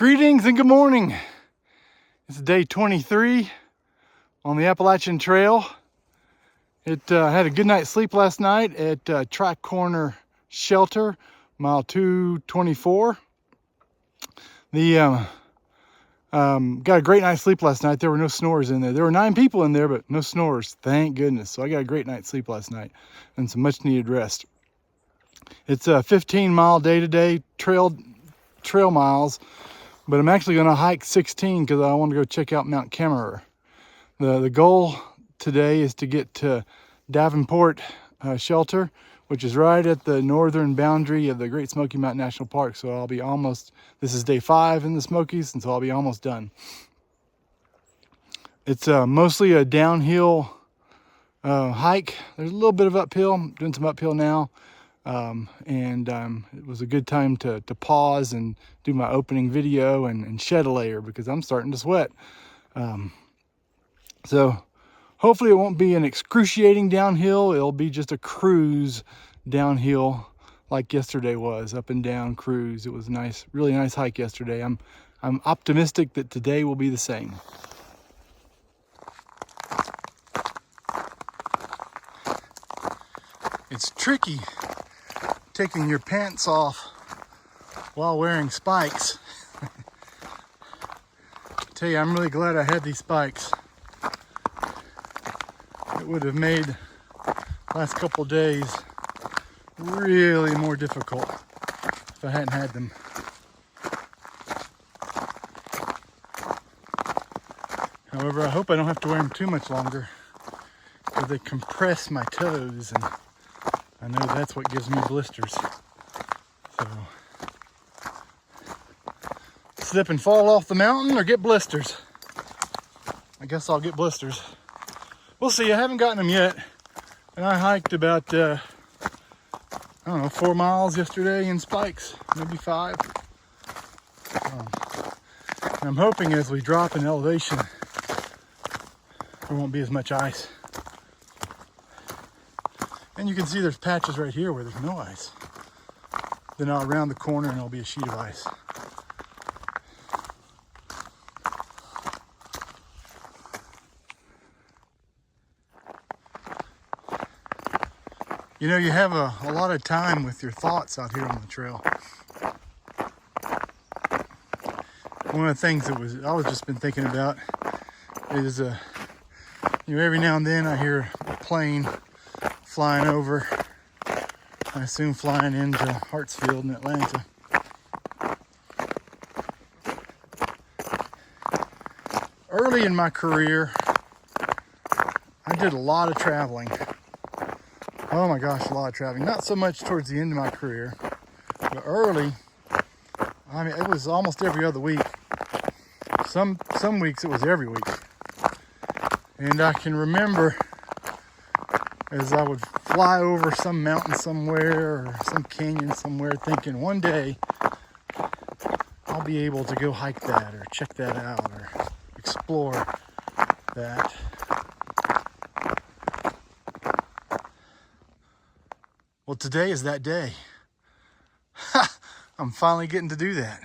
Greetings and good morning. It's day 23 on the Appalachian Trail. It had a good night's sleep last night at Mt Cammerer Shelter, mile 224. Got a great night's sleep last night. There were no snores in there. There were 9 people in there, but no snores, thank goodness. So I got a great night's sleep last night and some much needed rest. It's a 15-mile day-to-day trail miles, but I'm actually going to hike 16 because I want to go check out Mt Cammerer. The goal today is to get to Davenport Shelter, which is right at the northern boundary of the Great Smoky Mountain National Park. So I'll be almost, this is day 5 in the Smokies, and so I'll be almost done. It's mostly a downhill hike. There's a little bit of uphill. I'm doing some uphill now. It was a good time to pause and do my opening video and shed a layer because I'm starting to sweat. So hopefully it won't be an excruciating downhill. It'll be just a cruise downhill like yesterday was, up and down cruise. It was nice, really nice hike yesterday. I'm optimistic that today will be the same. It's tricky taking your pants off while wearing spikes. I tell you, I'm really glad I had these spikes. It would have made the last couple days really more difficult if I hadn't had them. However, I hope I don't have to wear them too much longer because they compress my toes, and I know that's what gives me blisters. So, slip and fall off the mountain or get blisters. I guess I'll get blisters. We'll see. I haven't gotten them yet. And I hiked about, 4 miles yesterday in spikes, maybe 5. And I'm hoping as we drop in elevation, there won't be as much ice. And you can see there's patches right here where there's no ice. Then I'll round the corner and it'll be a sheet of ice. You know, you have a lot of time with your thoughts out here on the trail. One of the things that I was just been thinking about is, every now and then I hear a plane flying over, I assume flying into Hartsfield in Atlanta. Early in my career, I did a lot of traveling. Oh my gosh, a lot of traveling. Not so much towards the end of my career, but early, I mean, it was almost every other week. Some weeks it was every week. And I can remember as I would fly over some mountain somewhere or some canyon somewhere thinking one day I'll be able to go hike that or check that out or explore that. Well, today is that day. I'm finally getting to do that.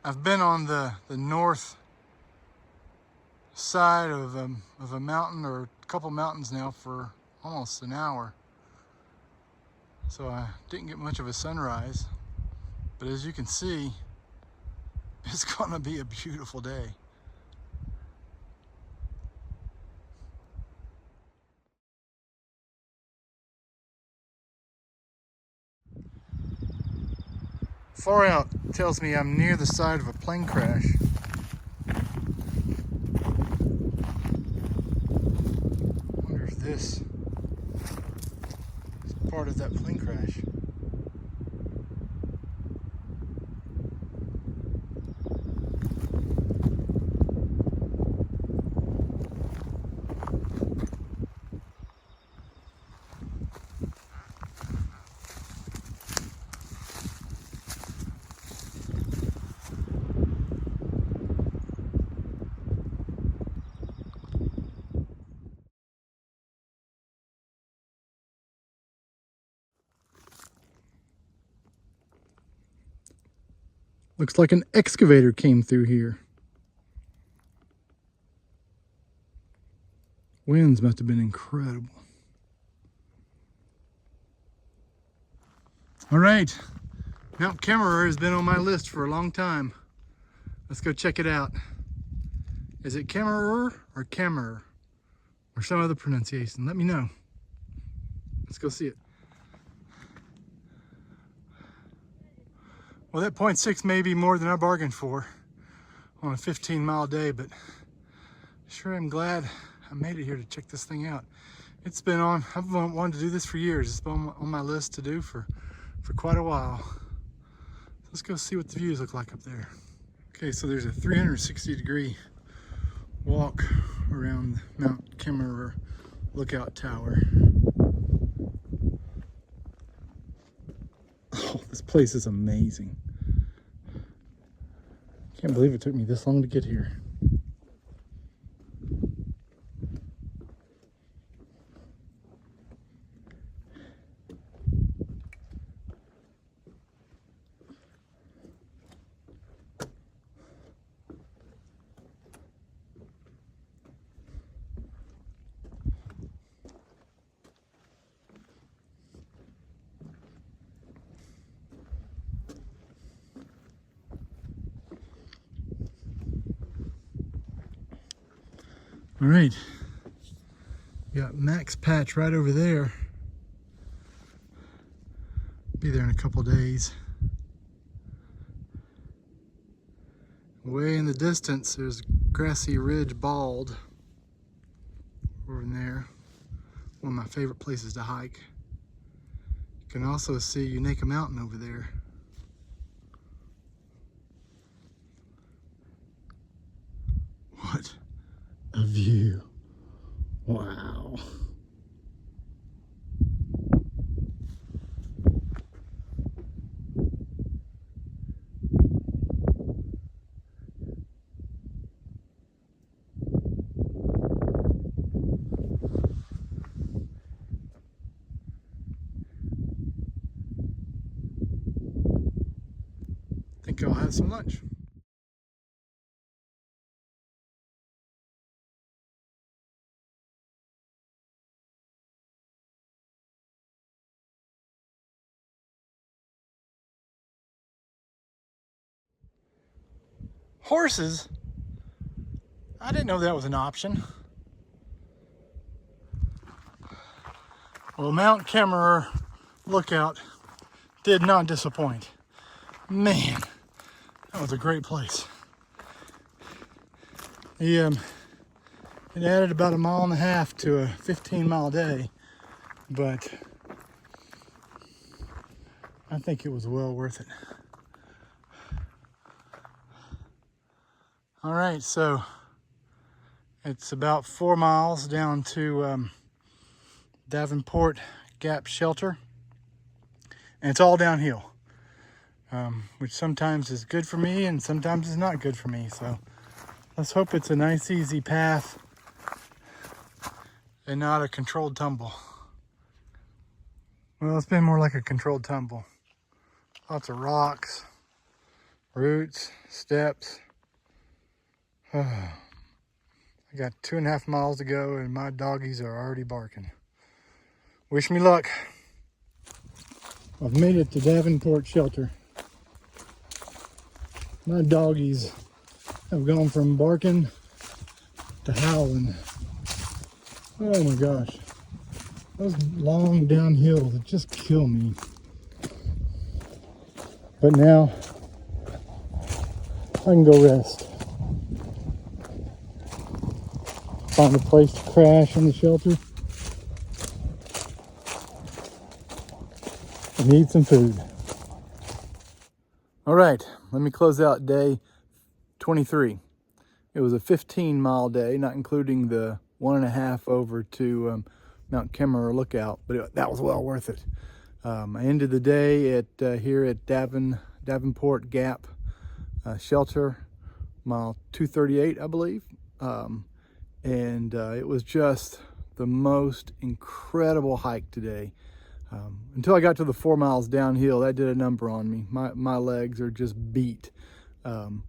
I've been on the north side of a mountain or a couple mountains now for almost an hour. So I didn't get much of a sunrise, but as you can see, it's gonna be a beautiful day. Far out tells me I'm near the side of a plane crash. Wonder if this is part of that plane crash. Looks like an excavator came through here. Winds must have been incredible. All right, Mt Cammerer has been on my list for a long time. Let's go check it out. Is it Cammerer or Cammerer or some other pronunciation? Let me know. Let's go see it. Well, that 0.6 may be more than I bargained for on a 15-mile day, but sure am glad I made it here to check this thing out. It's been on, I've wanted to do this for years. It's been on my list to do for quite a while. Let's go see what the views look like up there. Okay, so there's a 360-degree walk around Mt Cammerer Lookout Tower. Oh, this place is amazing. Can't believe it took me this long to get here. All right, got Max Patch right over there. Be there in a couple days. Way in the distance, there's Grassy Ridge Bald over in there. One of my favorite places to hike. You can also see Unaka Mountain over there. What a view. Wow. Think I'll have some lunch. Horses? I didn't know that was an option. Well, Mt Cammerer Lookout did not disappoint. Man, that was a great place. It added about 1.5 miles to a 15-mile day, but I think it was well worth it. All right, so it's about 4 miles down to Davenport Gap Shelter, and it's all downhill, which sometimes is good for me and sometimes is not good for me. So let's hope it's a nice, easy path and not a controlled tumble. Well, it's been more like a controlled tumble. Lots of rocks, roots, steps. I got 2.5 miles to go and my doggies are already barking. Wish me luck. I've made it to Davenport Shelter. My doggies have gone from barking to howling. Oh my gosh. Those long downhills that just kill me. But now I can go rest. Find a place to crash in the shelter and eat some food. All right, let me close out day 23. It was a 15-mile day, not including the 1.5 over to Mt Cammerer Lookout, but that was well worth it. I ended the day at here at Davenport Gap Shelter, mile 238, I believe. And it was just the most incredible hike today. until I got to the 4 miles downhill, that did a number on me. My legs are just beat. While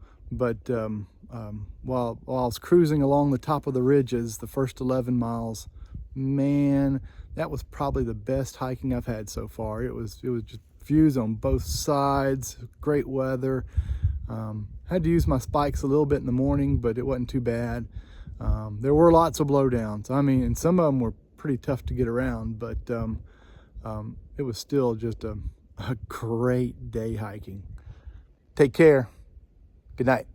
I was cruising along the top of the ridges, the first 11 miles, man, that was probably the best hiking I've had so far. It was just views on both sides, great weather. Had to use my spikes a little bit in the morning, but it wasn't too bad. There were lots of blowdowns. I mean, and some of them were pretty tough to get around, but it was still just a great day hiking. Take care. Good night.